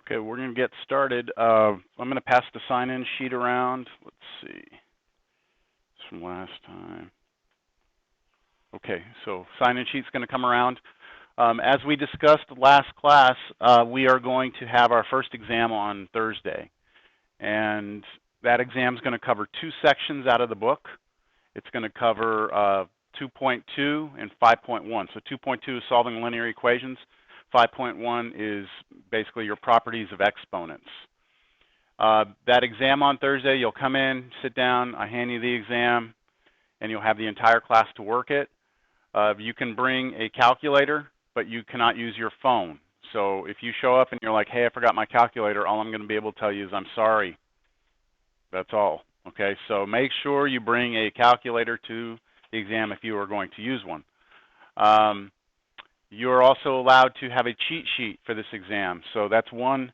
Okay, we're going to get started. I'm going to pass the sign-in sheet around. Let's see. It's from last time. Okay, so sign-in sheet's going to come around. As we discussed last class, we are going to have our first exam on Thursday. And that exam is going to cover two sections out of the book. It's going to cover 2.2 and 5.1. So 2.2 is solving linear equations. 5.1 is basically your properties of exponents. That exam on Thursday, you'll come in, sit down, I hand you the exam, and you'll have the entire class to work it. You can bring a calculator, but you cannot use your phone. So if you show up and you're like, hey, I forgot my calculator, all I'm going to be able to tell you is I'm sorry. That's all. Okay, so make sure you bring a calculator to the exam if you are going to use one. You're also allowed to have a cheat sheet for this exam. So that's one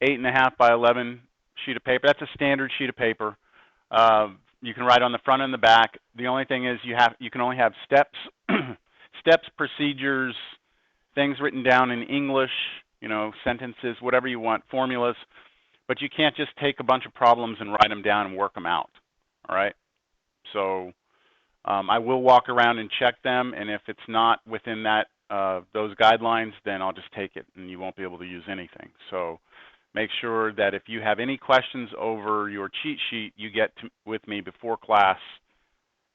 8.5 by 11 sheet of paper. That's a standard sheet of paper. You can write on the front and the back. The only thing is you can only have steps, procedures, things written down in English, sentences, whatever you want, formulas. But you can't just take a bunch of problems and write them down and work them out. All right? So I will walk around and check them, and if it's not within that those guidelines, then I'll just take it, and you won't be able to use anything. So make sure that if you have any questions over your cheat sheet, you get with me before class,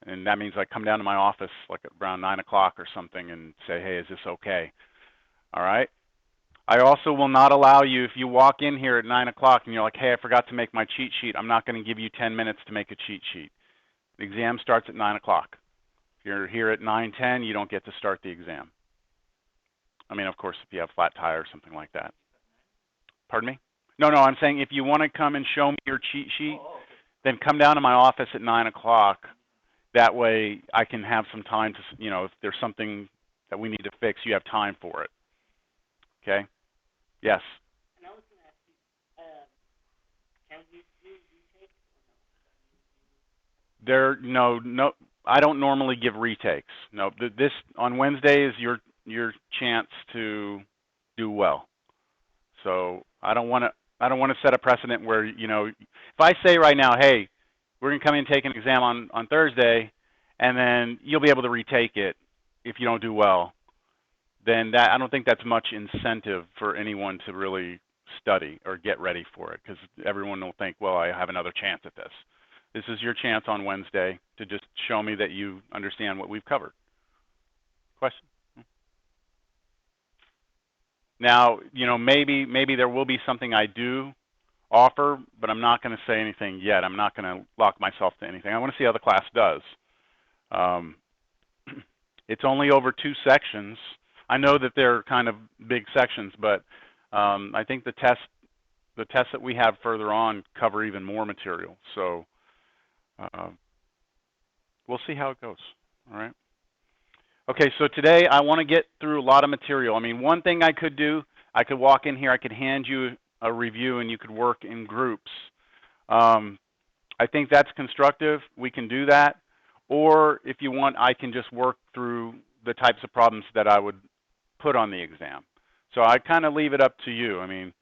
and that means I come down to my office like around 9 o'clock or something and say, hey, is this okay? All right? I also will not allow you, if you walk in here at 9 o'clock and you're like, hey, I forgot to make my cheat sheet, I'm not going to give you 10 minutes to make a cheat sheet. The exam starts at 9 o'clock. If you're here at 9:10, you don't get to start the exam. I mean, of course, if you have flat tire or something like that. Pardon me? No, I'm saying if you want to come and show me your cheat sheet, then come down to my office at 9 o'clock. That way I can have some time to, if there's something that we need to fix, you have time for it. Okay? Yes? And I was going to ask you, can you do retakes or no? No, I don't normally give retakes. No, this on Wednesday is your chance to do well. So I don't want to set a precedent where, if I say right now, hey, we're going to come in and take an exam on Thursday, and then you'll be able to retake it if you don't do well, then I don't think that's much incentive for anyone to really study or get ready for it, because everyone will think, well, I have another chance at this. This is your chance on Wednesday to just show me that you understand what we've covered. Question? Now, maybe there will be something I do offer, but I'm not going to say anything yet. I'm not going to lock myself to anything. I want to see how the class does. It's only over 2 sections. I know that they're kind of big sections, but I think the tests that we have further on cover even more material. So we'll see how it goes. All right. Okay, so today I want to get through a lot of material. I mean, one thing I could do, I could walk in here, I could hand you a review, and you could work in groups. I think that's constructive. We can do that. Or if you want, I can just work through the types of problems that I would put on the exam. So I kind of leave it up to you. I mean,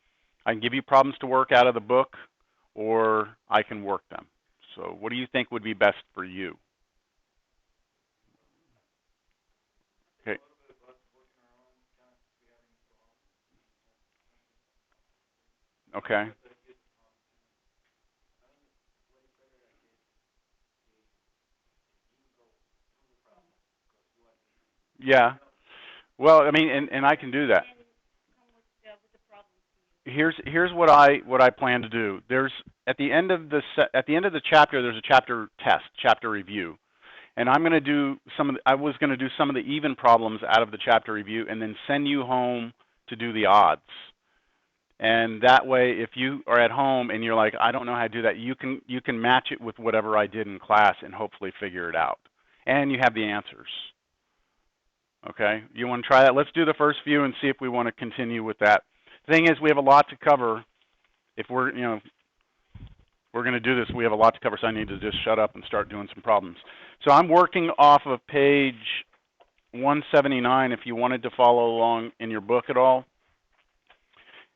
I can give you problems to work out of the book, or I can work them. So what do you think would be best for you? Okay. Okay. Yeah. Well, I mean, and I can do that. Here's what I plan to do. There's at the end of the chapter, there's a chapter test, chapter review. And I'm going to do I was going to do some of the even problems out of the chapter review and then send you home to do the odds. And that way, if you are at home and you're like, I don't know how to do that, you can match it with whatever I did in class and hopefully figure it out. And you have the answers. Okay? You want to try that? Let's do the first few and see if we want to continue with that. The thing is, we have a lot to cover. If we're going to do this, we have a lot to cover, so I need to just shut up and start doing some problems. So I'm working off of page 179 if you wanted to follow along in your book at all.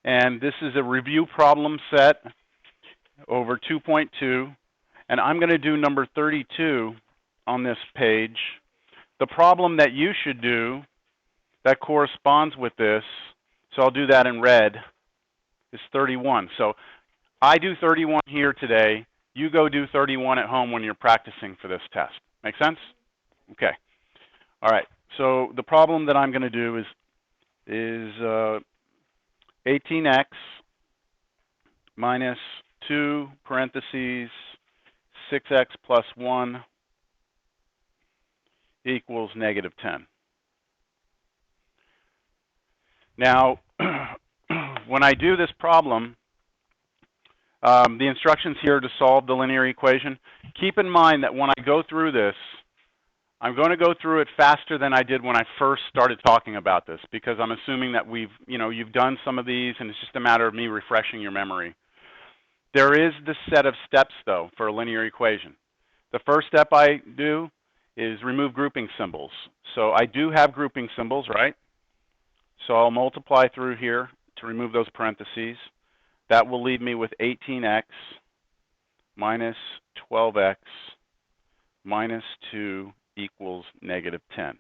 And this is a review problem set over 2.2. And I'm going to do number 32 on this page. The problem that you should do that corresponds with this, so I'll do that in red, is 31. So I do 31 here today. You go do 31 at home when you're practicing for this test. Make sense? Okay. All right. So the problem that I'm going to do is 18x minus 2 parentheses 6x plus 1 equals negative 10. Now, when I do this problem, the instructions here to solve the linear equation, keep in mind that when I go through this, I'm going to go through it faster than I did when I first started talking about this, because I'm assuming that you've done some of these, and it's just a matter of me refreshing your memory. There is this set of steps, though, for a linear equation. The first step I do is remove grouping symbols. So I do have grouping symbols, right? So I'll multiply through here to remove those parentheses. That will leave me with 18x minus 12x minus 2 equals negative 10.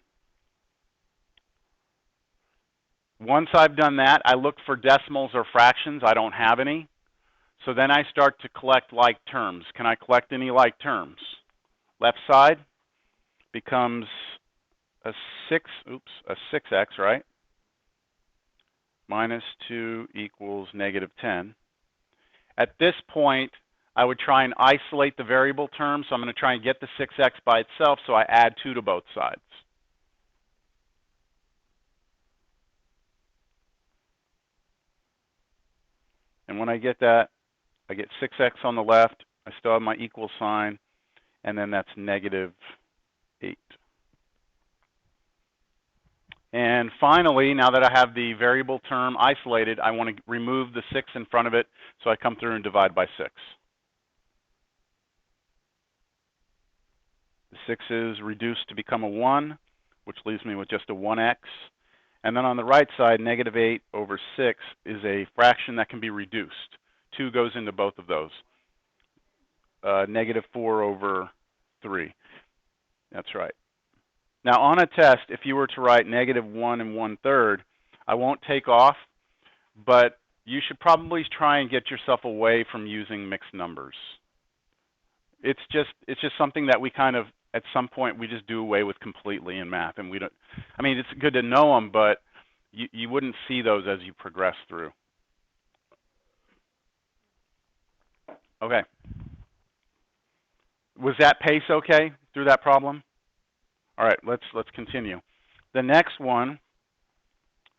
Once I've done that, I look for decimals or fractions. I don't have any. So then I start to collect like terms. Can I collect any like terms? Left side becomes a 6x, right? Minus 2 equals negative 10. At this point, I would try and isolate the variable term. So I'm going to try and get the 6x by itself, so I add 2 to both sides. And when I get that, I get 6x on the left. I still have my equal sign, and then that's negative 8. And finally, now that I have the variable term isolated, I want to remove the 6 in front of it, so I come through and divide by 6. The 6 is reduced to become a 1, which leaves me with just a 1x. And then on the right side, negative 8 over 6 is a fraction that can be reduced. 2 goes into both of those. Negative 4 over 3. That's right. Now on a test, if you were to write negative 1 and 1/3, I won't take off, but you should probably try and get yourself away from using mixed numbers. It's just something that we kind of, at some point, we just do away with completely in math. And we don't, I mean, it's good to know them, but you wouldn't see those as you progress through. Okay. Was that pace okay through that problem? All right, let's continue. The next one,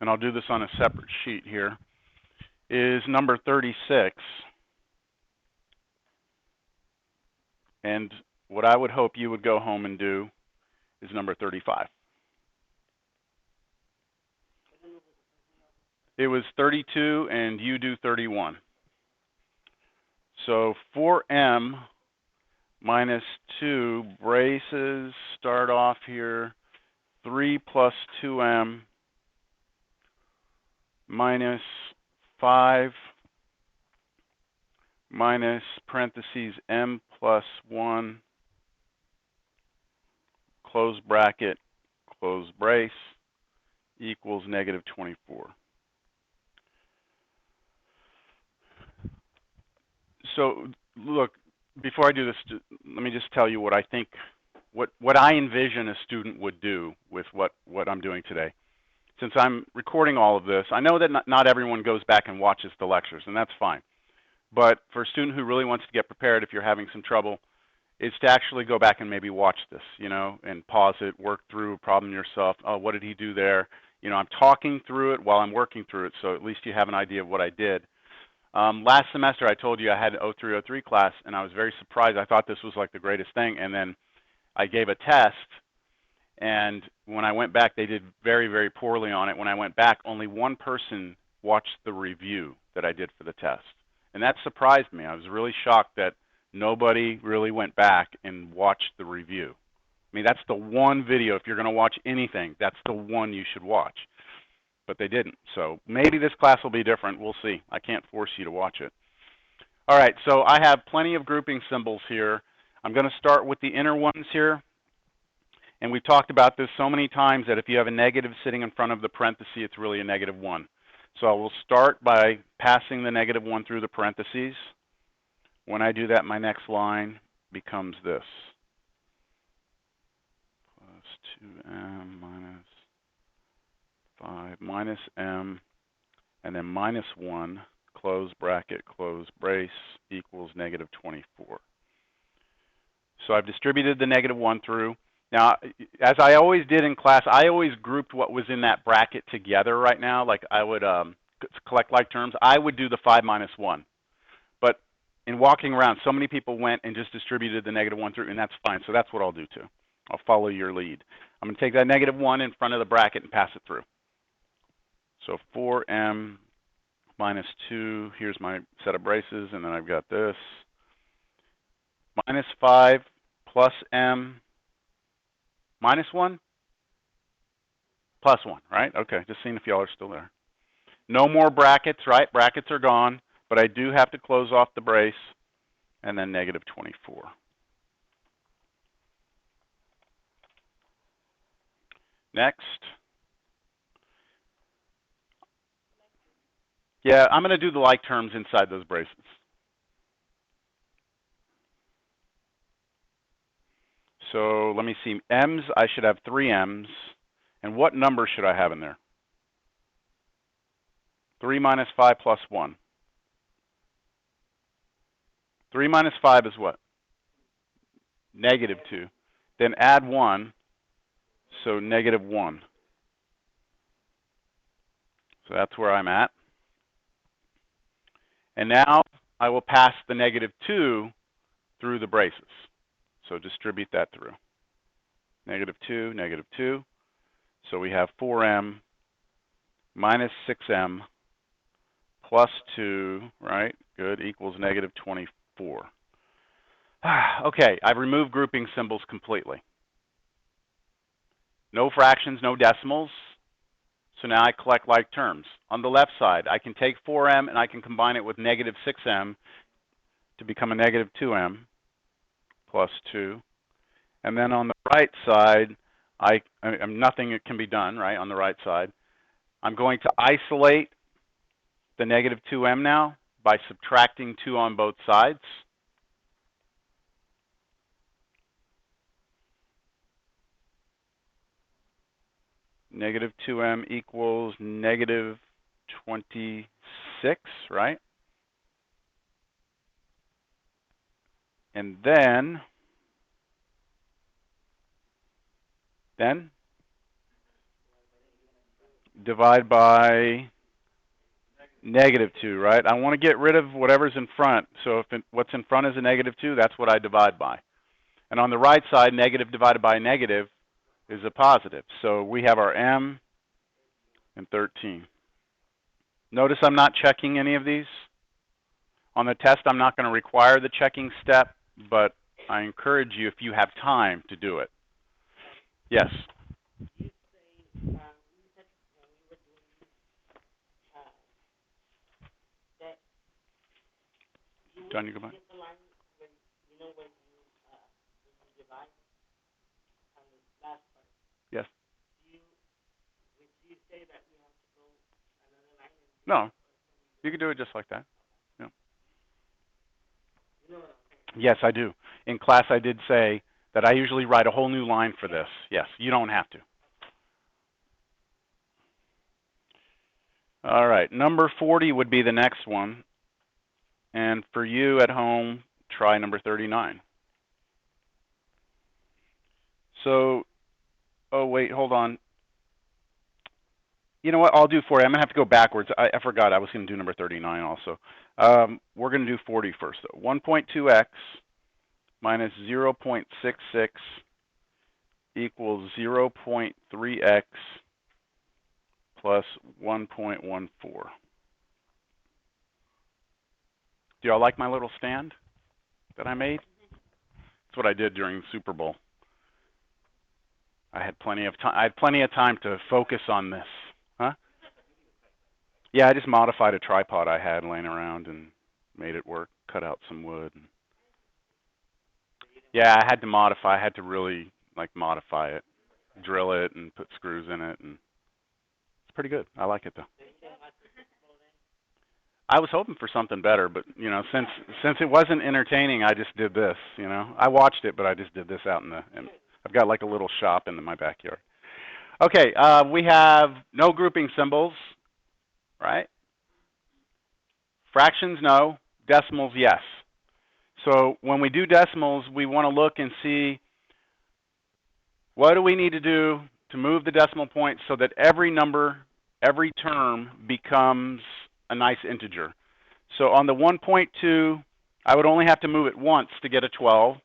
and I'll do this on a separate sheet here, is number 36. And what I would hope you would go home and do is number 35. It was 32, and you do 31. So 4m minus 2 braces, start off here, 3 plus 2m minus 5 minus parentheses m plus 1, close bracket, close brace, equals negative 24. So look, before I do this, let me just tell you what I think, what I envision a student would do with what I'm doing today. Since I'm recording all of this, I know that not everyone goes back and watches the lectures, and that's fine. But for a student who really wants to get prepared, if you're having some trouble, is to actually go back and maybe watch this, and pause it, work through a problem yourself. Oh, what did he do there? I'm talking through it while I'm working through it, so at least you have an idea of what I did. Last semester, I told you I had an 0303 class, and I was very surprised. I thought this was like the greatest thing, and then I gave a test, and when I went back, they did very, very poorly on it. When I went back, only one person watched the review that I did for the test, and that surprised me. I was really shocked that nobody really went back and watched the review. I mean, that's the one video, if you're going to watch anything, that's the one you should watch. but they didn't. So maybe this class will be different. We'll see. I can't force you to watch it. All right, so I have plenty of grouping symbols here. I'm going to start with the inner ones here. And we've talked about this so many times that if you have a negative sitting in front of the parenthesis, it's really a -1. So I will start by passing the -1 through the parentheses. When I do that, my next line becomes this. Plus 2m minus 5 minus m, and then -1, close bracket, close brace, equals -24. So I've distributed the -1 through. Now, as I always did in class, I always grouped what was in that bracket together right now. Like I would collect like terms. I would do the 5 minus 1. But in walking around, so many people went and just distributed the -1 through, and that's fine. So that's what I'll do too. I'll follow your lead. I'm going to take that -1 in front of the bracket and pass it through. So 4m minus 2, here's my set of braces, and then I've got this. Minus 5 plus m minus 1? Plus 1, right? Okay, just seeing if y'all are still there. No more brackets, right? Brackets are gone, but I do have to close off the brace, and then -24. Next. Yeah, I'm going to do the like terms inside those braces. So let me see. M's, I should have 3 M's. And what number should I have in there? 3 minus 5 plus 1. 3 minus 5 is what? -2. Then add 1, so -1. So that's where I'm at. And now I will pass the -2 through the braces. So distribute that through. -2, -2. So we have 4m minus 6m plus 2, right? Good, equals -24. Okay, I've removed grouping symbols completely. No fractions, no decimals. So now I collect like terms. On the left side, I can take 4m and I can combine it with -6m to become a -2m plus 2. And then on the right side, nothing can be done, right, on the right side. I'm going to isolate the -2m now by subtracting 2 on both sides. -2m equals -26, right? And then divide by -2, right? I want to get rid of whatever's in front. So if what's in front is a -2, that's what I divide by. And on the right side, negative divided by negative is a positive. So we have our m and 13. Notice I'm not checking any of these. On the test, I'm not going to require the checking step, but I encourage you, if you have time, to do it. Yes? You say, you said when we were doing that John, you go back. get the line when you know when you divide on the last part. Yes. Would you say that we have to go another line? No, you can do it just like that. Yeah. You know what I'm saying? Yes, I do. In class, I did say that I usually write a whole new line for this. Yes, you don't have to. All right, number 40 would be the next one. And for you at home, try number 39. So, oh wait, hold on. You know what, I'll do 40. I'm going to have to go backwards. I forgot I was going to do number 39 also. We're going to do 40 first, though. 1.2x minus 0.66 equals 0.3x plus 1.14. Do y'all like my little stand that I made? That's what I did during the Super Bowl. I had plenty of time. I had plenty of time to focus on this. Huh? Yeah, I just modified a tripod I had laying around and made it work. Cut out some wood. And yeah, I had to modify. I had to really like modify it, drill it, and put screws in it, and it's pretty good. I like it though. I was hoping for something better, but you know, since it wasn't entertaining, I just did this. You know, I watched it, but I just did this out in the. I've got like a little shop in my backyard. Okay, we have no grouping symbols, right? Fractions, no. Decimals, yes. So when we do decimals, we want to look and see what do we need to do to move the decimal point so that every number, every term becomes a nice integer. So on the 1.2, I would only have to move it once to get a 12.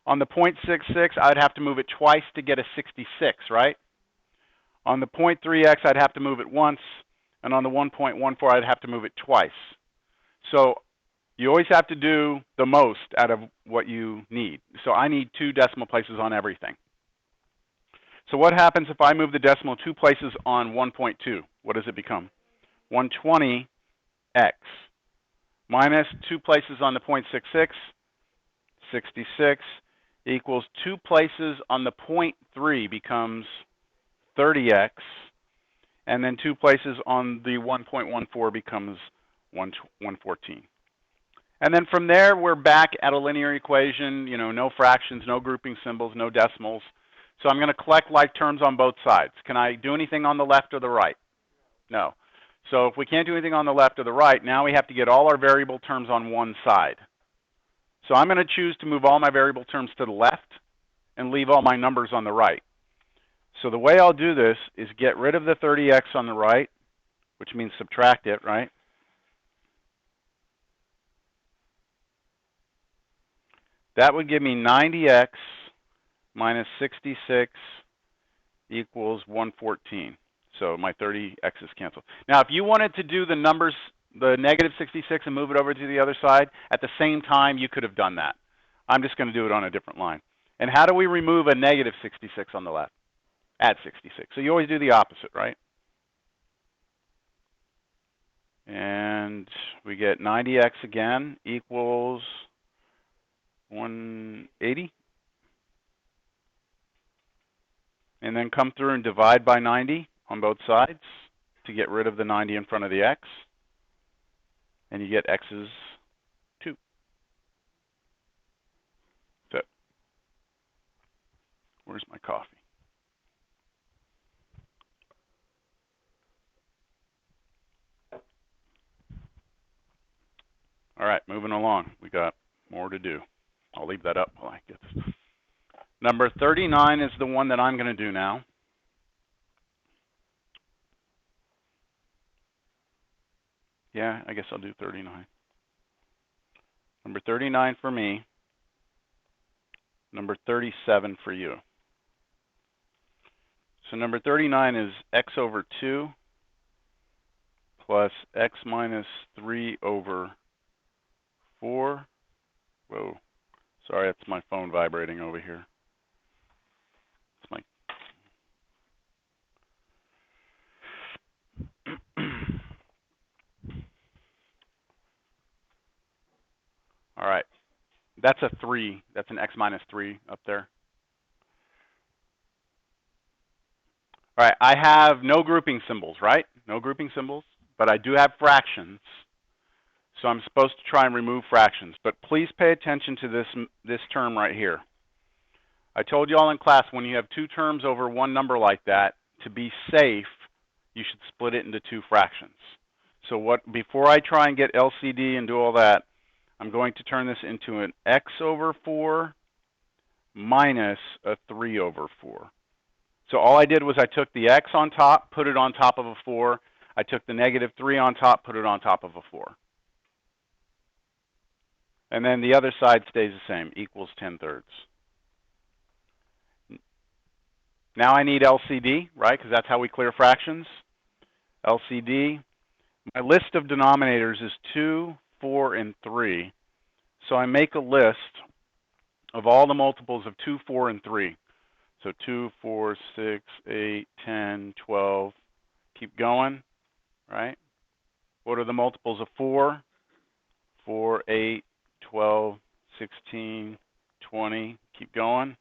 On the 0.66, I'd have to move it twice to get a 66, right? On the 0.3x, I'd have to move it once, and on the 1.14, I'd have to move it twice. So you always have to do the most out of what you need. So I need 2 decimal places on everything. So what happens if I move the decimal 2 places on 1.2? What does it become? 120x minus 2 places on the 0.66, 66, equals 2 places on the 0.3 becomes 30x, and then 2 places on the 1.14 becomes 114. And then from there, we're back at a linear equation, you know, no fractions, no grouping symbols, no decimals. So I'm going to collect like terms on both sides. Can I do anything on the left or the right? No. So if we can't do anything on the left or the right, now we have to get all our variable terms on one side. So I'm going to choose to move all my variable terms to the left and leave all my numbers on the right. So the way I'll do this is get rid of the 30x on the right, which means subtract it, right? That would give me 90x minus 66 equals 114. So my 30x's cancel. Now, if you wanted to do the numbers, the negative 66, and move it over to the other side, at the same time, you could have done that. I'm just going to do it on a different line. And how do we remove a negative 66 on the left? Add 66. So you always do the opposite, right? And we get 90x again equals 180. And then come through and divide by 90 on both sides to get rid of the 90 in front of the x. And you get x's 2. So, where's my coffee? All right, moving along. We got more to do. I'll leave that up while I get this. Number 39 is the one that I'm going to do now. Yeah, I guess I'll do 39. Number 39 for me. Number 37 for you. So number 39 is x over 2 plus x minus 3 over 4. Whoa. Sorry, that's my phone vibrating over here. It's my All right. That's a 3. That's an x minus 3 up there. All right, I have no grouping symbols, right? No grouping symbols, but I do have fractions. So I'm supposed to try and remove fractions, but please pay attention to this term right here. I told you all in class when you have 2 terms over one number like that, to be safe, you should split it into 2 fractions. So before I try and get LCD and do all that, I'm going to turn this into an x over 4 minus a 3 over 4. So all I did was I took the x on top, put it on top of a 4. I took the negative 3 on top, put it on top of a 4. And then the other side stays the same, equals 10/3. Now I need LCD, right? Because that's how we clear fractions. LCD. My list of denominators is 2, 4, and 3. So I make a list of all the multiples of 2, 4, and 3. So 2, 4, 6, 8, 10, 12. Keep going, right? What are the multiples of 4? 4, 8, 12, 16, 20. Keep going.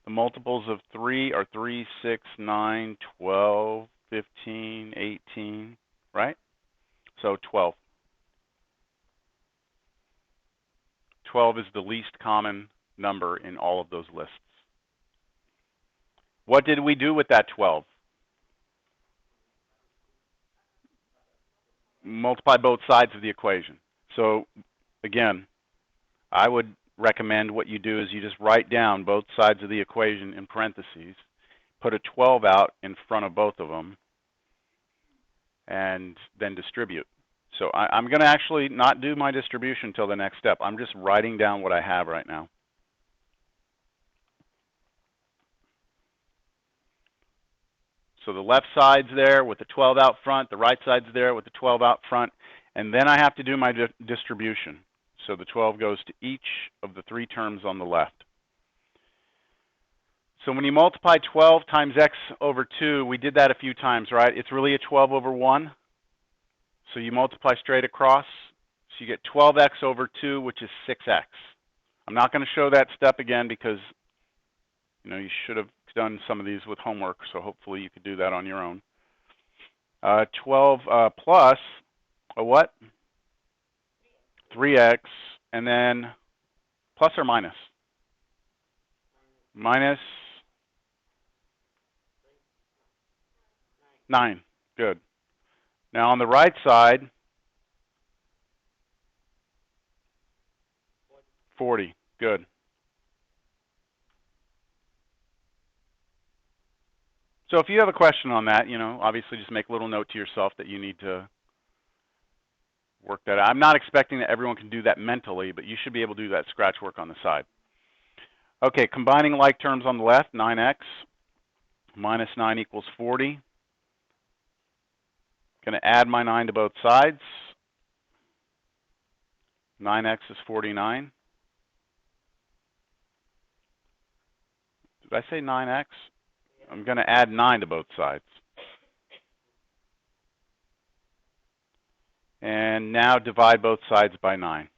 The multiples of 3 are 3, 6, 9, 12, 15, 18, right? So 12. 12 is the least common number in all of those lists. What did we do with that 12? Multiply both sides of the equation. So again, I would recommend what you do is you just write down both sides of the equation in parentheses, put a 12 out in front of both of them, and then distribute. So I'm going to actually not do my distribution until the next step. I'm just writing down what I have right now. So the left side's there with the 12 out front, the right side's there with the 12 out front, and then I have to do my distribution. So the 12 goes to each of the 3 terms on the left. So when you multiply 12 times x over 2, we did that a few times, right? It's really a 12 over 1. So you multiply straight across. So you get 12x over 2, which is 6x. I'm not going to show that step again because you should have done some of these with homework, so hopefully you could do that on your own. 12 plus a what? 3x, and then plus or minus? Minus 9. Good. Now on the right side, 40. Good. So if you have a question on that, obviously just make a little note to yourself that you need to work that out. I'm not expecting that everyone can do that mentally, but you should be able to do that scratch work on the side. Okay, combining like terms on the left, 9x minus 9 equals 40. Going to add my 9 to both sides. 9x is 49. Did I say 9x? I'm going to add 9 to both sides. And now divide both sides by 9.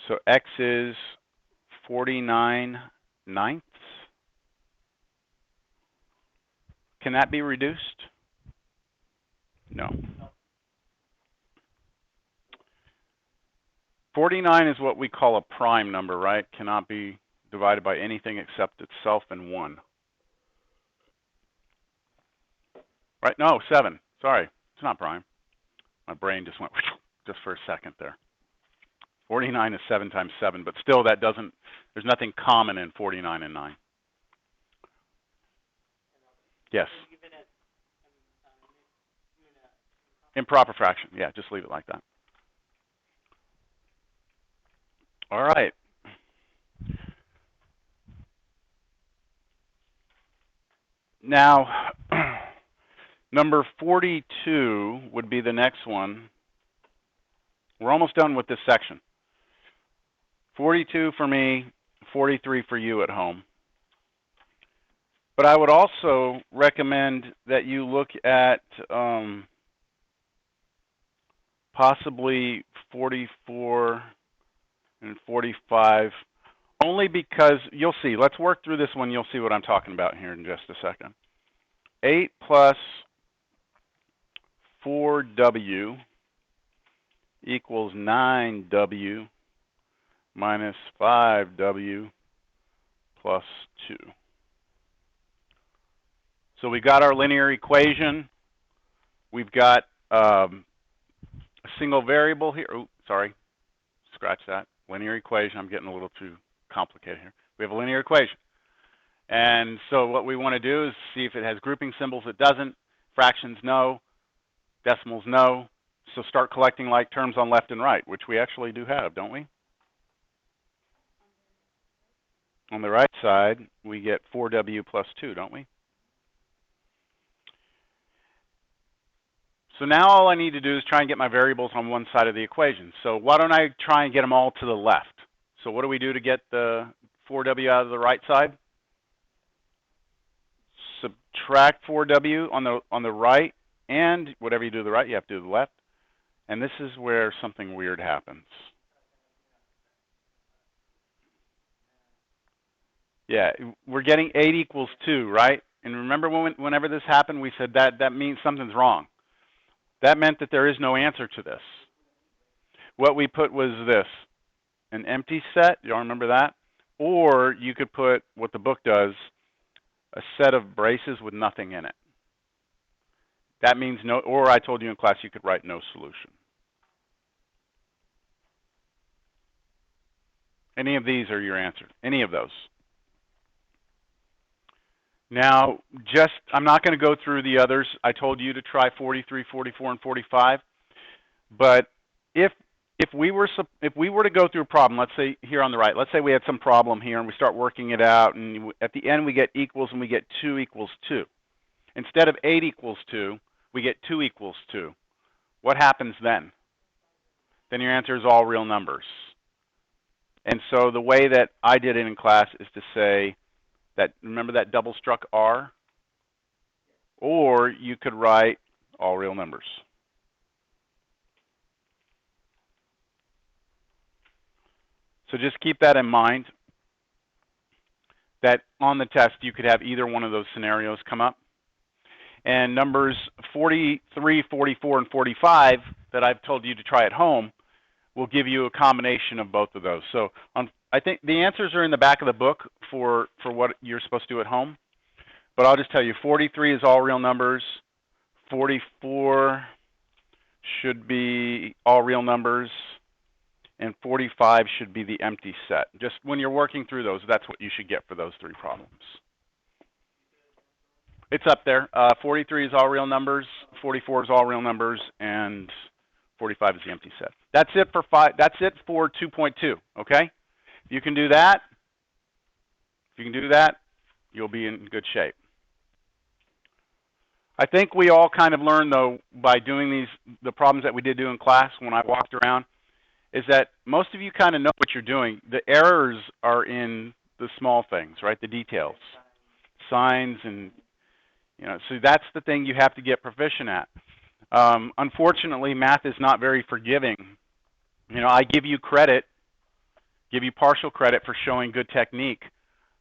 So x is 49 ninths. Can that be reduced? No. 49 is what we call a prime number, right? Cannot be divided by anything except itself and 1. Right? No, 7. Sorry, it's not prime. My brain just went just for a second there. 49 is 7 times 7, but still that doesn't, there's nothing common in 49 and 9. Yes? Improper fraction. Yeah, just leave it like that. All right. Now, number 42 would be the next one. We're almost done with this section. 42 for me, 43 for you at home. But I would also recommend that you look at possibly 44 and 45, only because you'll see. Let's work through this one. You'll see what I'm talking about here in just a second. 8 plus 4w equals 9w minus 5w plus 2. So we've got our linear equation. We've got a single variable here. Oh, sorry. Scratch that. Linear equation. I'm getting a little too complicated here. We have a linear equation. And so what we want to do is see if it has grouping symbols. It doesn't. Fractions, no. Decimals, no. So start collecting like terms on left and right, which we actually do have, don't we? On the right side, we get 4w plus 2, don't we? So now all I need to do is try and get my variables on one side of the equation. So why don't I try and get them all to the left? So what do we do to get the 4w out of the right side? Subtract 4w on the right and whatever you do to the right, you have to do to the left. And this is where something weird happens. Yeah, we're getting 8 equals 2, right? And remember whenever this happened, we said that means something's wrong. That meant that there is no answer to this. What we put was this, an empty set. Y'all remember that? Or you could put what the book does, a set of braces with nothing in it. That means no, or I told you in class you could write no solution. Any of these are your answer, any of those. Now, I'm not going to go through the others. I told you to try 43, 44, and 45. But if we were to go through a problem, let's say here on the right, let's say we had some problem here and we start working it out, and at the end we get equals and we get 2 equals 2. Instead of 8 equals 2, we get 2 equals 2. What happens then? Then your answer is all real numbers. And so the way that I did it in class is to say that, remember that double struck R? Or you could write all real numbers. So just keep that in mind, that on the test you could have either one of those scenarios come up. And numbers 43, 44, and 45 that I've told you to try at home will give you a combination of both of those. So I think the answers are in the back of the book for what you're supposed to do at home. But I'll just tell you, 43 is all real numbers. 44 should be all real numbers. And 45 should be the empty set. Just when you're working through those, that's what you should get for those 3 problems. It's up there. 43 is all real numbers, 44 is all real numbers, and 45 is the empty set. That's it for 2.2, okay? If you can do that, you'll be in good shape. I think we all kind of learned, though, by doing the problems that we did do in class when I walked around, is that most of you kind of know what you're doing. The errors are in the small things, right? The details, signs, and so that's the thing you have to get proficient at. Unfortunately, math is not very forgiving. I give you partial credit for showing good technique,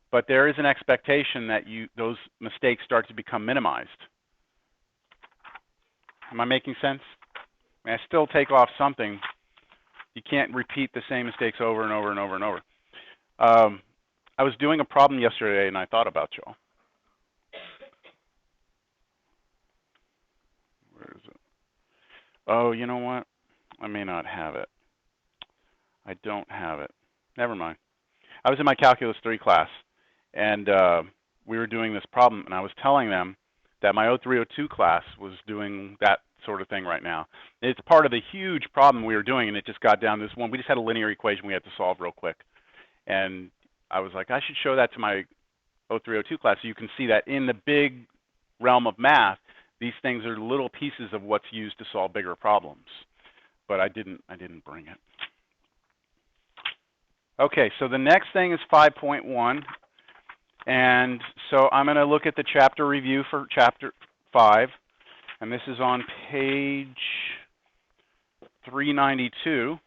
but there is an expectation that those mistakes start to become minimized. Am I making sense? I still take off something. You can't repeat the same mistakes over and over and over and over. I was doing a problem yesterday, and I thought about y'all. Where is it? Oh, you know what? I may not have it. I don't have it. Never mind. I was in my Calculus 3 class, and we were doing this problem, and I was telling them that my 0302 class was doing that sort of thing right now. It's part of the huge problem we were doing, and it just got down to this one. We just had a linear equation we had to solve real quick. And I was like, I should show that to my 0302 class so you can see that in the big realm of math, these things are little pieces of what's used to solve bigger problems. But I didn't bring it. Okay, so the next thing is 5.1. And so I'm going to look at the chapter review for chapter 5. And this is on page 392.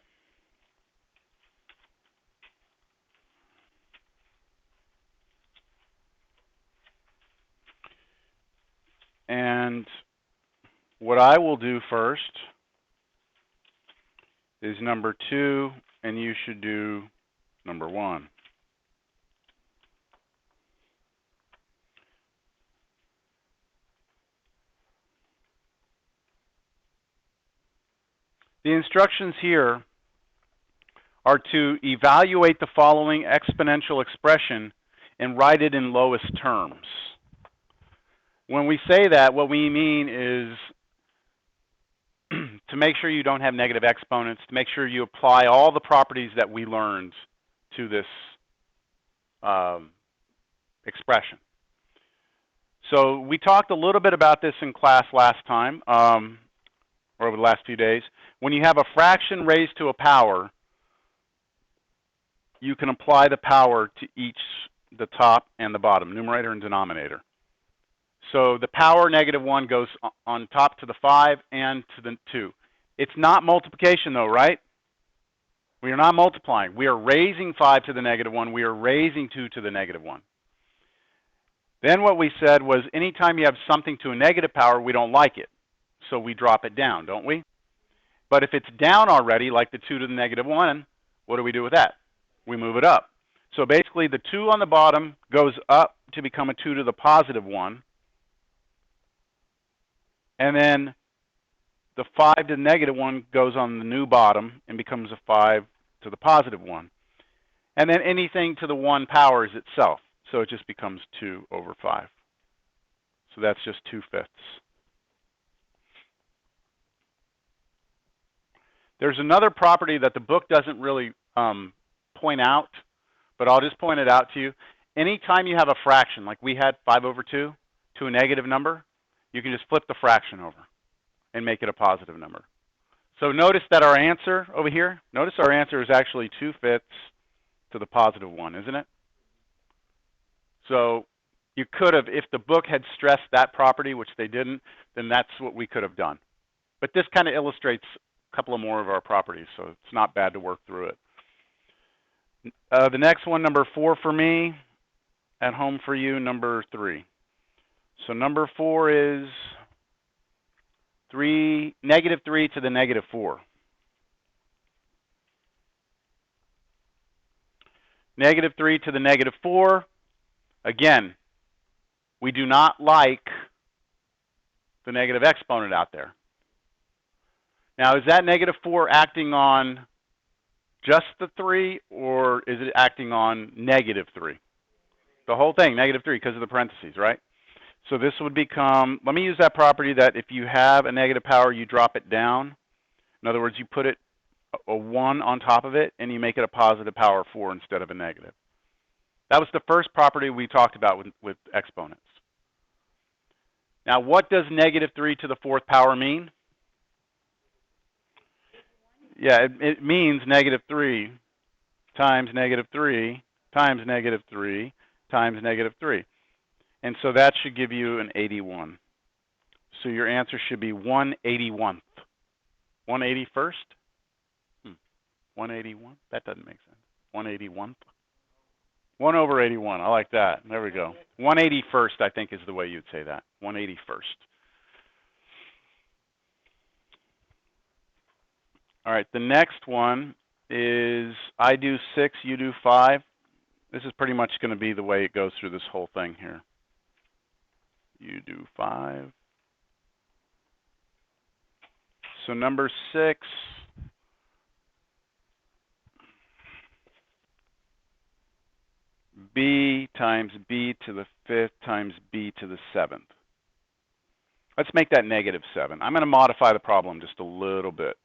And what I will do first is number 2, and you should do number 1. The instructions here are to evaluate the following exponential expression and write it in lowest terms. When we say that, what we mean is to make sure you don't have negative exponents, to make sure you apply all the properties that we learned to this expression. So we talked a little bit about this in class last time, or over the last few days. When you have a fraction raised to a power, you can apply the power to each, the top and the bottom, numerator and denominator. So the power -1 goes on top to the 5 and to the 2. It's not multiplication though, right? We are not multiplying. We are raising 5 to the -1. We are raising 2 to the -1. Then what we said was anytime you have something to a negative power, we don't like it. So we drop it down, don't we? But if it's down already, like the 2 to the -1, what do we do with that? We move it up. So basically the 2 on the bottom goes up to become a 2 to the +1. And then the 5 to the -1 goes on the new bottom and becomes a 5 to the +1. And then anything to the 1 powers itself. So it just becomes 2 over 5. So that's just 2/5. There's another property that the book doesn't really point out, but I'll just point it out to you. Anytime you have a fraction, like we had 5 over 2, to a negative number, you can just flip the fraction over and make it a positive number. So notice that our answer over here, notice our answer is actually 2/5 to the +1, isn't it? So you could have, if the book had stressed that property, which they didn't, then that's what we could have done. But this kind of illustrates a couple of more of our properties, so it's not bad to work through it. The next one, number 4 for me, at home for you, number 3. So number 4 is -3 to the -4. -3 to the -4. Again, we do not like the negative exponent out there. Now, is that -4 acting on just the 3, or is it acting on -3? The whole thing, -3, because of the parentheses, right? So this would become, let me use that property that if you have a negative power, you drop it down. In other words, you put it a 1 on top of it, and you make it a positive power 4 instead of a negative. That was the first property we talked about with exponents. Now, what does -3 to the 4th power mean? Yeah, it means -3 times -3 times -3 times -3. And so that should give you an 81. So your answer should be 1/81th. 1/81st? 181? That doesn't make sense. 1/81th? 1 over 81. I like that. There we go. 1/81st, I think, is the way you'd say that. 1/81st. All right, the next one is I do 6, you do 5. This is pretty much going to be the way it goes through this whole thing here. You do 5. So number 6, b times b to the 5th times b to the 7th. Let's make that -7. I'm going to modify the problem just a little bit.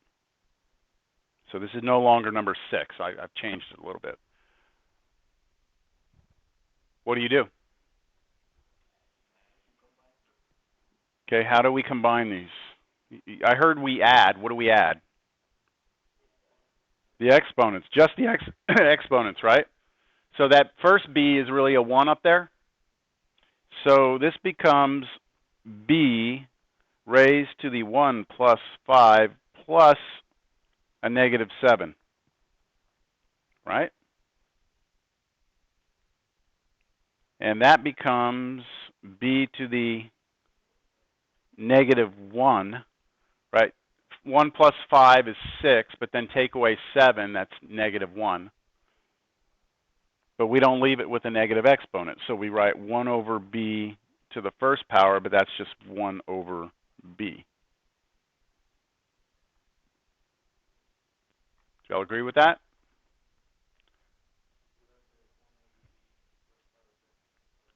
So this is no longer number 6. I've changed it a little bit. What do you do? Okay, how do we combine these? I heard we add. What do we add? The exponents, just the exponents, right? So that first b is really a 1 up there. So this becomes b raised to the 1 plus 5 plus a -7, right? And that becomes b to the -1, right? 1 plus 5 is 6, but then take away 7, that's -1. But we don't leave it with a negative exponent, so we write 1 over b to the 1st power, but that's just 1 over b. Do y'all agree with that?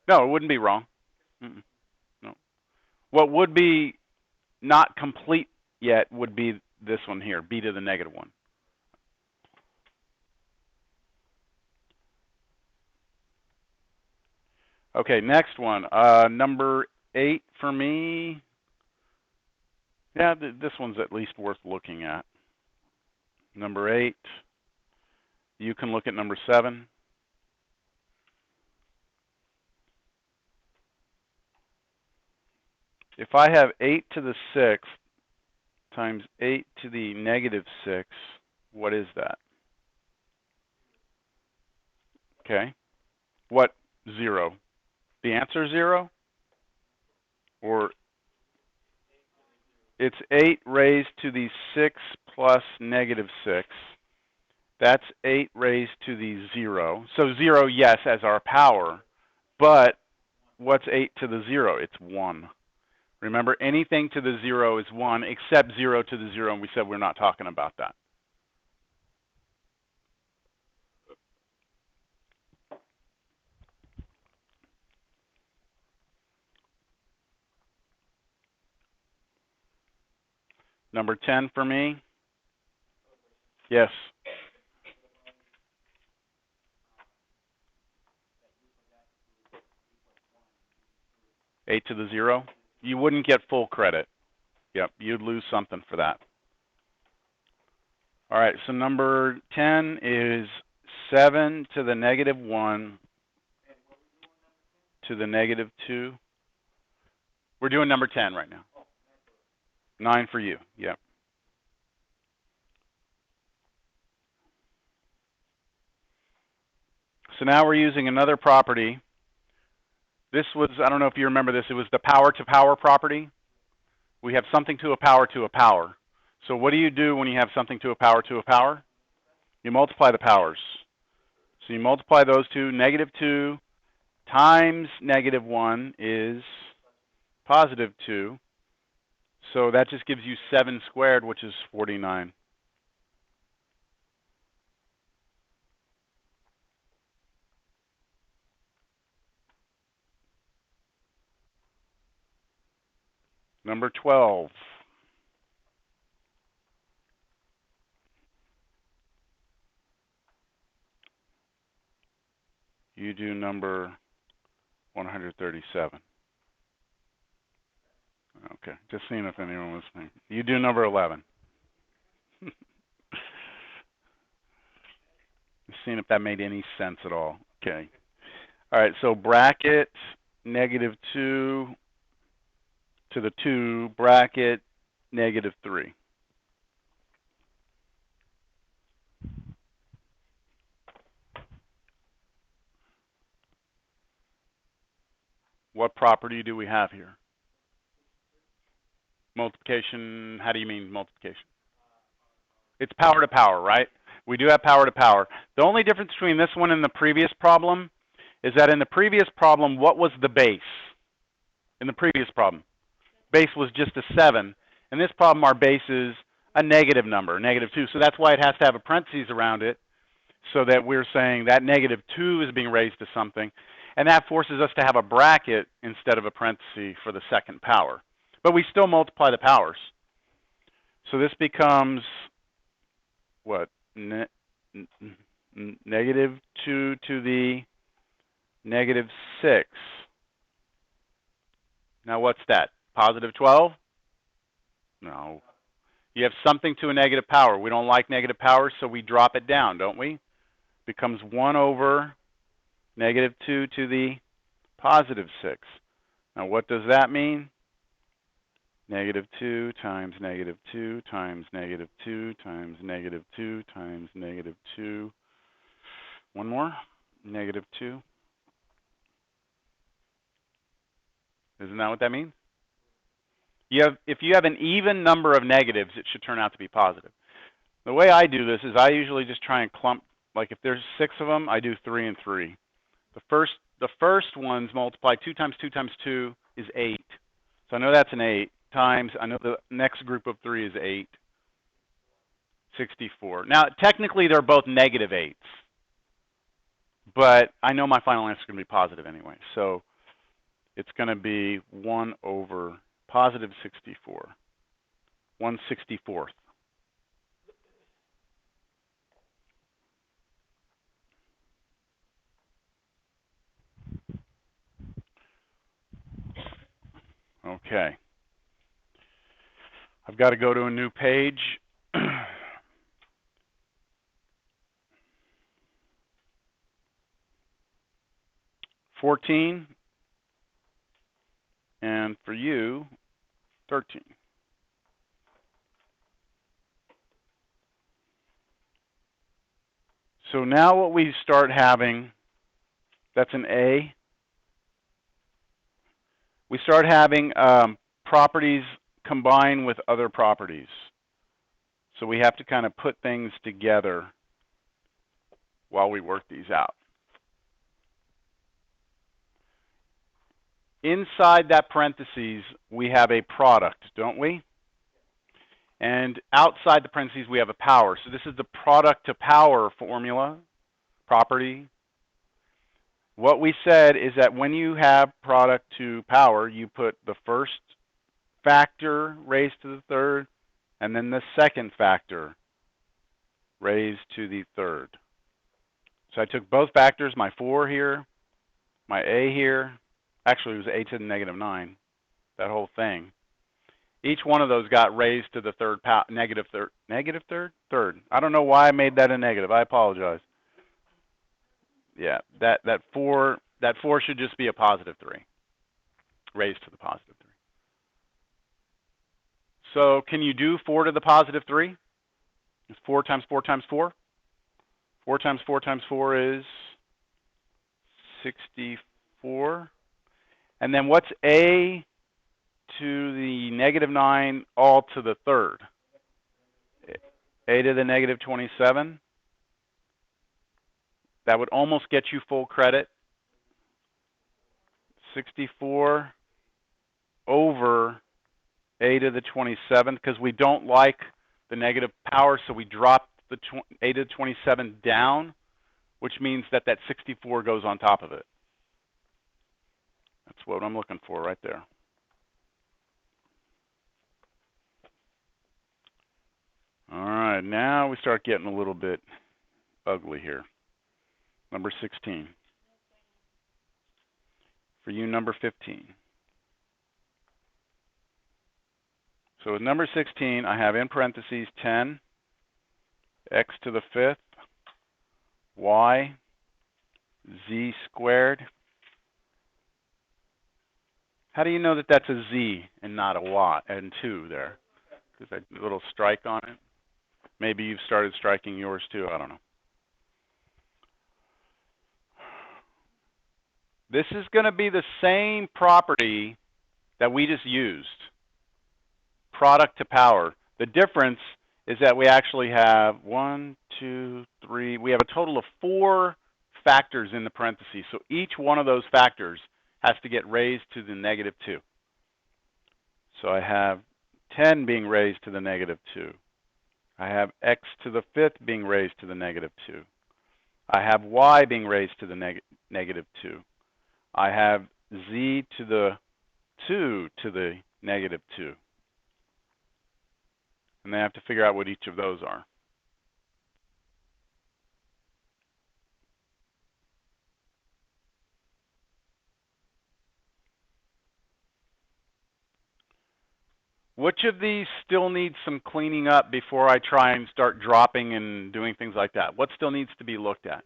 No, it wouldn't be wrong. No. What would be not complete yet would be this one here, b to the -1. Okay, next one. Number 8 for me. Yeah, this one's at least worth looking at. Number 8. You can look at number 7. if I have 8 to the 6th times 8 to the negative 6, what is that? Okay. What 0? The answer 0? Or it's 8 raised to the 6 plus negative 6. That's 8 raised to the 0. So 0, yes, as our power. But what's 8 to the 0? It's 1. Remember, anything to the 0 is 1, except 0 to the 0, and we said we're not talking about that. Number 10 for me? Yes. 8 to the 0? You wouldn't get full credit. Yep, you'd lose something for that. All right, so number 10 is 7 to the negative 1 to the negative 2. We're doing number 10 right now. 9 for you, yep. So now we're using another property. This was, I don't know if you remember this, it was the power to power property. We have something to a power to a power. So what do you do when you have something to a power to a power? You multiply the powers. So you multiply those two. Negative 2 times negative 1 is positive 2. So that just gives you 7 squared, which is 49. Number 12. You do number 137. Okay, just seeing if anyone was listening. You do number 11. Just seeing if that made any sense at all. Okay. All right, so bracket negative 2 to the 2, bracket negative 3. What property do we have here? Multiplication, how do you mean multiplication? It's power to power, right? We do have power to power. The only difference between this one and the previous problem is that in the previous problem, what was the base? In the previous problem, base was just a 7. In this problem, our base is a negative number, negative 2. So that's why it has to have a parentheses around it, so that we're saying that negative 2 is being raised to something. And that forces us to have a bracket instead of a parenthesis for the second power. But we still multiply the powers. So this becomes, what, negative 2 to the negative 6. Now what's that? Positive 12? No. You have something to a negative power. We don't like negative powers, so we drop it down, don't we? Becomes 1 over negative 2 to the positive 6. Now what does that mean? Negative 2 times negative 2 times negative 2 times negative 2 times negative 2. One more. Negative 2. Isn't that what that means? If you have an even number of negatives, it should turn out to be positive. The way I do this is I usually just try and clump, like if there's 6 of them, I do 3 and 3. The first ones multiply 2 times 2 times 2 is 8. So I know that's an 8 times, I know the next group of 3 is 8. 64. Now, technically, they're both negative 8s. But I know my final answer is going to be positive anyway. So it's going to be 1 over positive 64. 1/64. Okay. I've got to go to a new page. 14. And for you, 13. So now what we start having, that's an A. We start having properties combine with other properties. So we have to kind of put things together while we work these out. Inside that parentheses, we have a product, don't we? And outside the parentheses, we have a power. So this is the product to power formula, property. What we said is that when you have product to power, you put the first factor raised to the third, and then the second factor raised to the third. So I took both factors, my 4 here, my a here. Actually, it was a to the negative 9, that whole thing. Each one of those got raised to the third negative third. Negative third? Third. I don't know why I made that a negative. I apologize. Yeah, that 4 should just be a positive 3, raised to the positive 3. So can you do 4 to the positive 3? It's 4 times 4 times 4. 4 times 4 times 4 is 64. And then what's a to the negative 9 all to the third? A to the negative 27. That would almost get you full credit. 64 over a to the 27, because we don't like the negative power, so we drop the a to the 27 down, which means that that 64 goes on top of it. That's what I'm looking for right there. All right, now we start getting a little bit ugly here. Number 16. For you, number 15. So with number 16, I have in parentheses 10, x to the 5th, y, z squared. How do you know that that's a z and not a y and 2 there? There's a little strike on it. Maybe you've started striking yours too, I don't know. This is going to be the same property that we just used. Product to power. The difference is that we actually have 1, 2, 3. We have a total of 4 factors in the parentheses. So each one of those factors has to get raised to the negative 2. So I have 10 being raised to the negative 2. I have x to the 5th being raised to the negative 2. I have y being raised to the negative 2. I have z to the 2 to the negative 2. And they have to figure out what each of those are. Which of these still needs some cleaning up before I try and start dropping and doing things like that? What still needs to be looked at?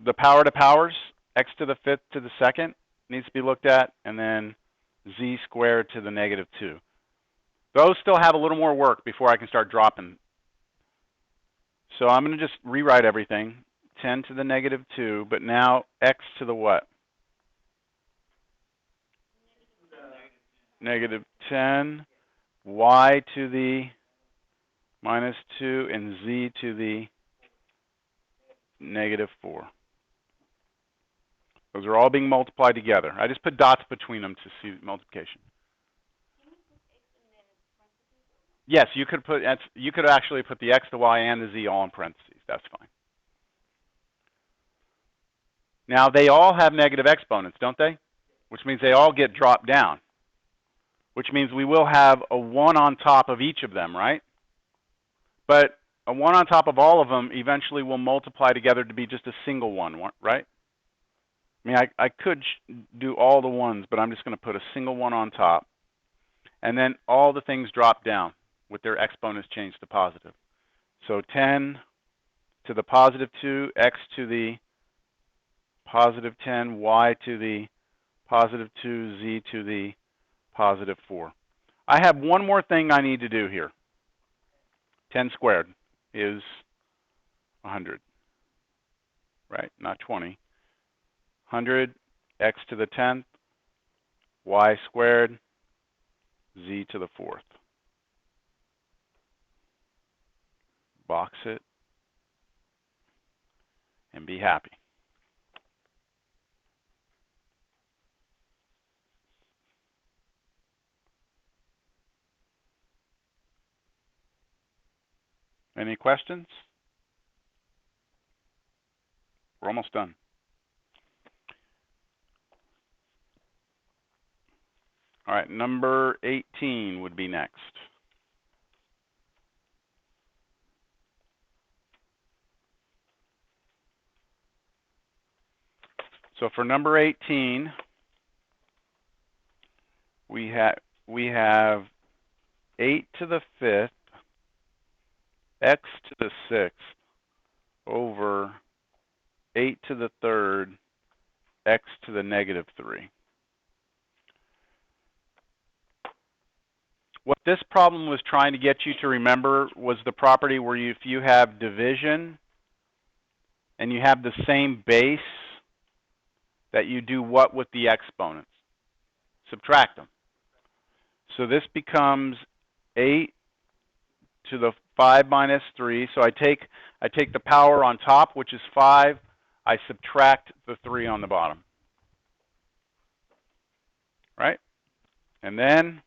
The power to powers, x to the 5th to the 2nd needs to be looked at, and then z squared to the negative 2. Those still have a little more work before I can start dropping. So I'm going to just rewrite everything. 10 to the negative 2, but now x to the what? Negative 10, y to the minus 2, and z to the negative 4. Those are all being multiplied together. I just put dots between them to see multiplication. Yes, you could actually put the x, the y, and the z all in parentheses. That's fine. Now they all have negative exponents, don't they? Which means they all get dropped down. Which means we will have a 1 on top of each of them, right? But a 1 on top of all of them eventually will multiply together to be just a single one, right? I mean, I could do all the 1s, but I'm just going to put a single 1 on top. And then all the things drop down with their exponents changed to positive. So 10 to the positive 2, x to the positive 10, y to the positive 2, z to the positive 4. I have one more thing I need to do here. 10 squared is 100, right? Not 20. 100, x to the 10th, y squared, z to the 4th. Box it and be happy. Any questions? We're almost done. All right, number 18 would be next. So for number 18, we have 8 to the 5th, x to the 6th, over 8 to the 3rd, x to the negative 3. What this problem was trying to get you to remember was the property where if you have division and you have the same base, that you do what with the exponents? Subtract them. So this becomes 8 to the 5 minus 3. So I take the power on top, which is 5. I subtract the 3 on the bottom. Right? And then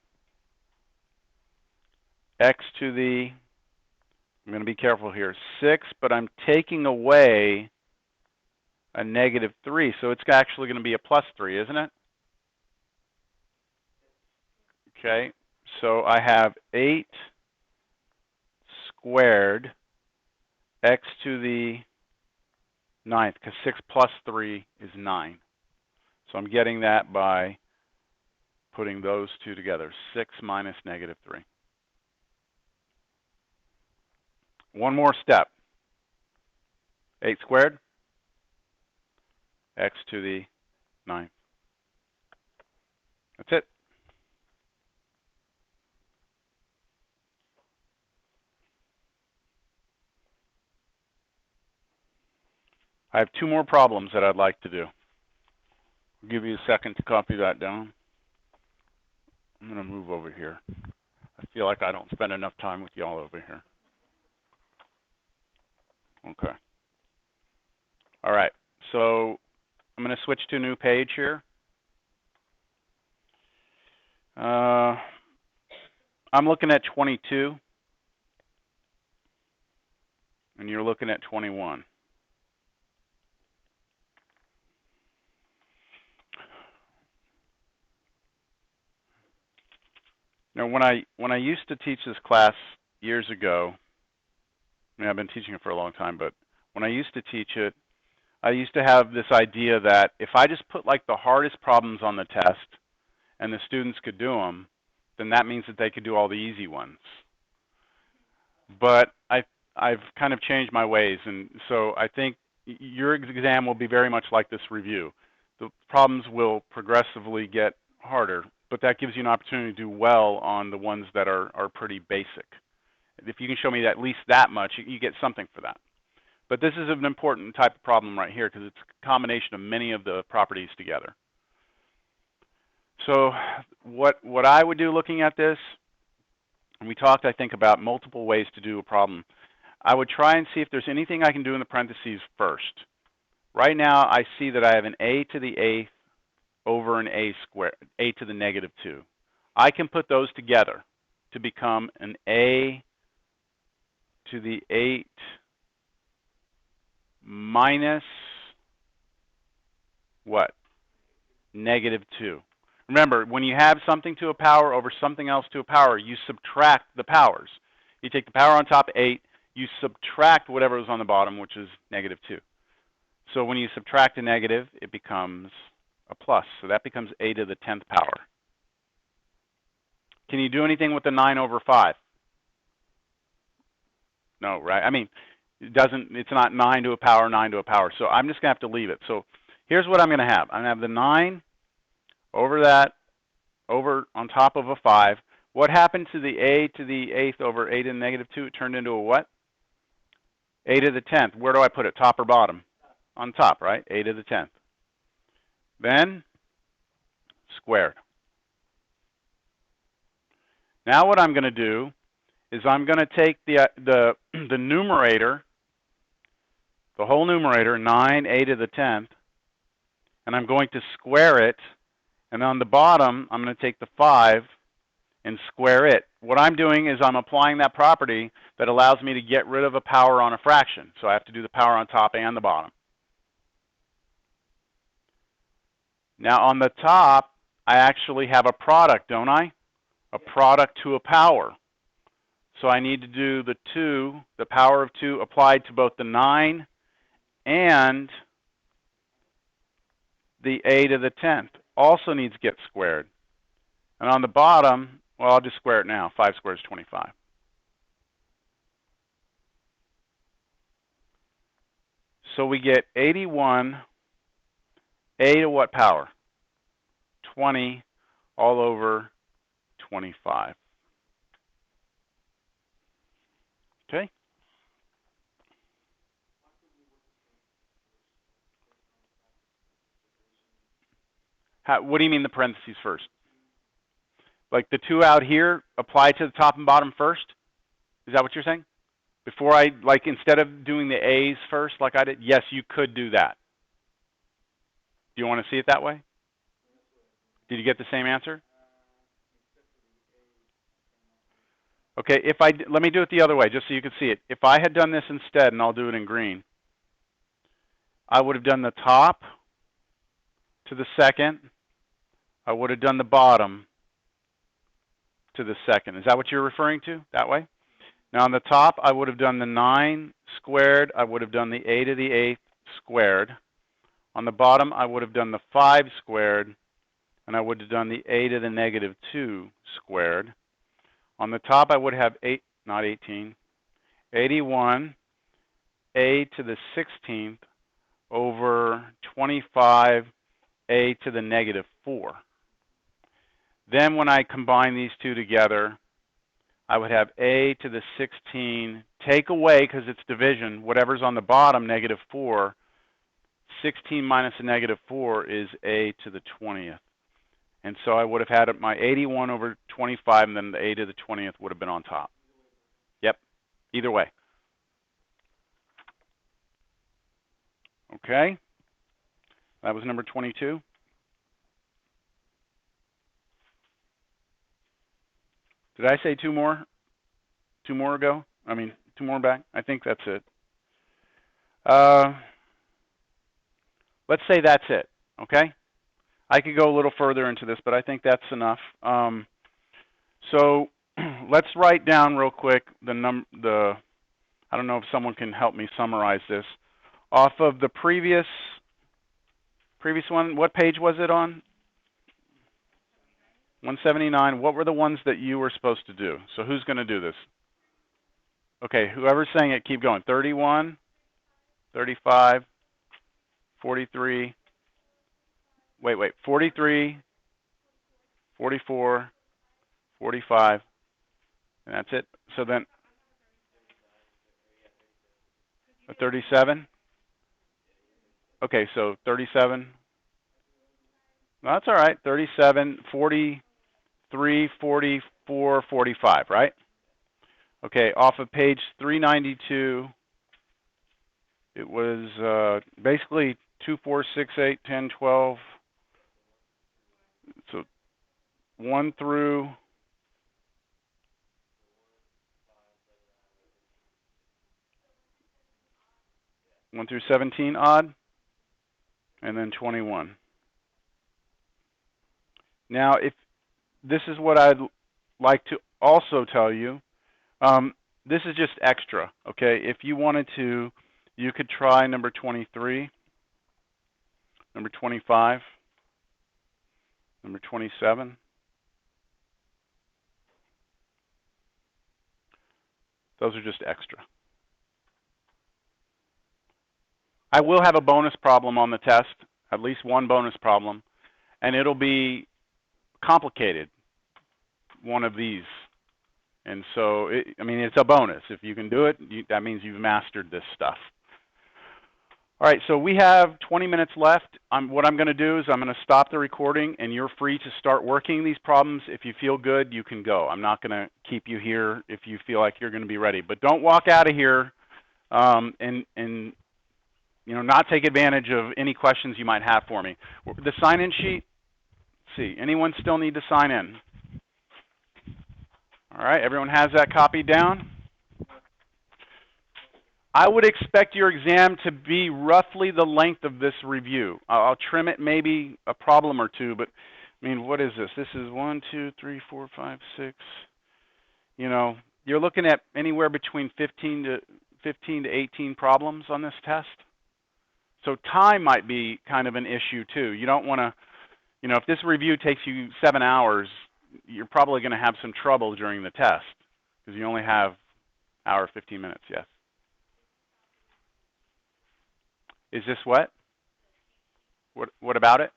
x to the, I'm going to be careful here, 6, but I'm taking away a negative 3. So it's actually going to be a plus 3, isn't it? Okay. So I have 8 squared x to the 9th, because 6 plus 3 is 9. So I'm getting that by putting those two together, 6 minus negative 3. One more step. 8 squared, x to the 9th. That's it. I have 2 more problems that I'd like to do. I'll give you a second to copy that down. I'm going to move over here. I feel like I don't spend enough time with y'all over here. Okay. All right. So I'm going to switch to a new page here. I'm looking at 22, and you're looking at 21. Now, when I used to teach this class years ago, I mean, I've been teaching it for a long time, but when I used to teach it, I used to have this idea that if I just put like the hardest problems on the test and the students could do them, then that means that they could do all the easy ones. But I've kind of changed my ways, and so I think your exam will be very much like this review. The problems will progressively get harder, but that gives you an opportunity to do well on the ones that are pretty basic. If you can show me at least that much, you get something for that. But this is an important type of problem right here because it's a combination of many of the properties together. So what I would do looking at this, and we talked, I think, about multiple ways to do a problem. I would try and see if there's anything I can do in the parentheses first. Right now, I see that I have an a to the 8th over an a squared, a to the negative 2. I can put those together to become an a to the 8 minus what? Negative 2. Remember, when you have something to a power over something else to a power, you subtract the powers. You take the power on top, 8, you subtract whatever was on the bottom, which is negative 2. So when you subtract a negative, it becomes a plus. So that becomes a to the 10th power. Can you do anything with the 9 over 5? No, right? I mean, it's not 9 to a power, 9 to a power. So I'm just going to have to leave it. So here's what I'm going to have. I'm going to have the 9 over that over on top of a 5. What happened to the a to the 8th over a to the negative 2? It turned into a what? A to the 10th. Where do I put it, top or bottom? On top, right? A to the 10th. Then squared. Now what I'm going to do is I'm going to take the numerator, the whole numerator, 9a to the 10th, and I'm going to square it. And on the bottom, I'm going to take the 5 and square it. What I'm doing is I'm applying that property that allows me to get rid of a power on a fraction. So I have to do the power on top and the bottom. Now on the top, I actually have a product, don't I? A product to a power. So I need to do the 2, the power of 2 applied to both the 9 and the a to the 10th. Also needs to get squared. And on the bottom, well, I'll just square it now. 5 squared is 25. So we get 81 a to what power? 20 all over 25. Okay? What do you mean the parentheses first? Like the 2 out here apply to the top and bottom first? Is that what you're saying? Before I, like instead of doing the a's first like I did? Yes, you could do that. Do you want to see it that way? Did you get the same answer? Okay, let me do it the other way just so you can see it. If I had done this instead, and I'll do it in green, I would have done the top to the second. I would have done the bottom to the second. Is that what you're referring to, that way? Now on the top, I would have done the 9 squared. I would have done the a to the 8th squared. On the bottom, I would have done the 5 squared, and I would have done the a to the negative 2 squared. On the top, I would have 81 a to the 16th over 25 a to the negative 4. Then when I combine these two together, I would have a to the 16, take away, because it's division, whatever's on the bottom, negative 4. 16 minus a negative 4 is a to the 20th. And so I would have had my 81 over 25, and then the a to the 20th would have been on top. Yep, either way. Okay, that was number 22. Did I say 2 more? 2 more ago? I mean, 2 more back? I think that's it. Let's say that's it, okay? I could go a little further into this, but I think that's enough. So let's write down real quick I don't know if someone can help me summarize this. Off of the previous one, what page was it on? 179. What were the ones that you were supposed to do? So who's going to do this? Okay, whoever's saying it, keep going. 31, 35, 43. Wait. 43, 44, 45, and that's it. So then, 37. Okay, so 37. No, that's all right. 37, 43, 44, 45, right? Okay, off of page 392, it was basically 2, 4, 6, 8, 10, 12. So 1 through 17 odd, and then 21. Now, if this is what I'd like to also tell you, this is just extra, okay? If you wanted to, you could try number 23, number 25, number 27. Those are just extra. I will have a bonus problem on the test, at least one bonus problem, and it'll be complicated, one of these. And so, I mean, it's a bonus. If you can do it, that means you've mastered this stuff. All right, so we have 20 minutes left. What I'm going to do is I'm going to stop the recording, and you're free to start working these problems. If you feel good, you can go. I'm not going to keep you here if you feel like you're going to be ready. But don't walk out of here and not take advantage of any questions you might have for me. The sign-in sheet, let's see, anyone still need to sign in? All right, everyone has that copied down? I would expect your exam to be roughly the length of this review. I'll trim it maybe a problem or two, but I mean, what is this? This is 1, 2, 3, 4, 5, 6. You're looking at anywhere between 15 to 18 problems on this test. So time might be kind of an issue too. You don't want to, if this review takes you 7 hours, you're probably going to have some trouble during the test because you only have an hour, 15 minutes, yes. Is this what? What about it?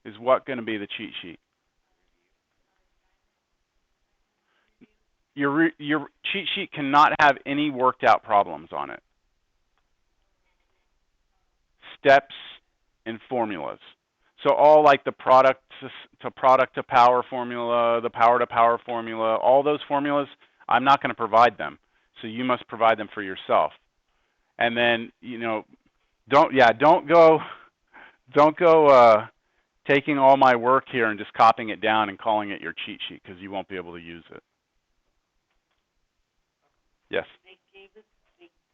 Is what going to be the cheat sheet? Your cheat sheet cannot have any worked out problems on it. Steps and formulas. So all like the product to power formula, the power to power formula, all those formulas, I'm not going to provide them. So you must provide them for yourself. And then, don't go taking all my work here and just copying it down and calling it your cheat sheet because you won't be able to use it. Yes. They gave us,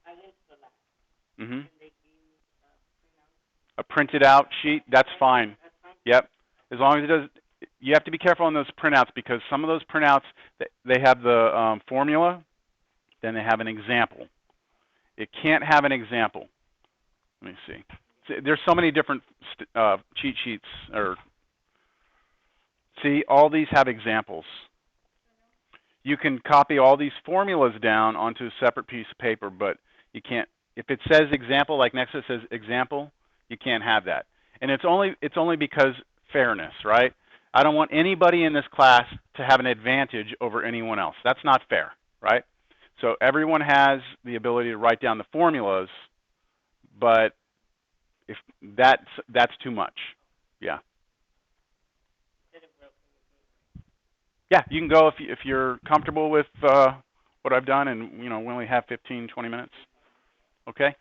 I went to the lab. Mm-hmm. And they gave a printed out sheet, that's fine. That's fine? Yep. As long as it does, you have to be careful on those printouts because some of those printouts, they have the formula, then they have an example. It can't have an example. Let me see. There's so many different cheat sheets. See, all these have examples. You can copy all these formulas down onto a separate piece of paper, but you can't. If it says example, like next to it says example, you can't have that. And it's only because fairness, right? I don't want anybody in this class to have an advantage over anyone else. That's not fair, right? So everyone has the ability to write down the formulas, but if that's too much. Yeah. Yeah, you can go if you're comfortable with what I've done, and we only have 15, 20 minutes. Okay.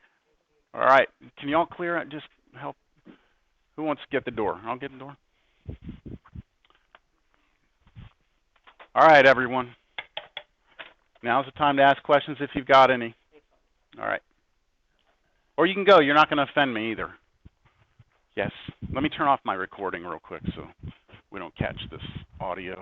All right. Can you all clear it? Just help. Who wants to get the door? I'll get the door. All right, everyone. Now's the time to ask questions if you've got any. All right. Or you can go. You're not going to offend me either. Yes. Let me turn off my recording real quick so we don't catch this audio.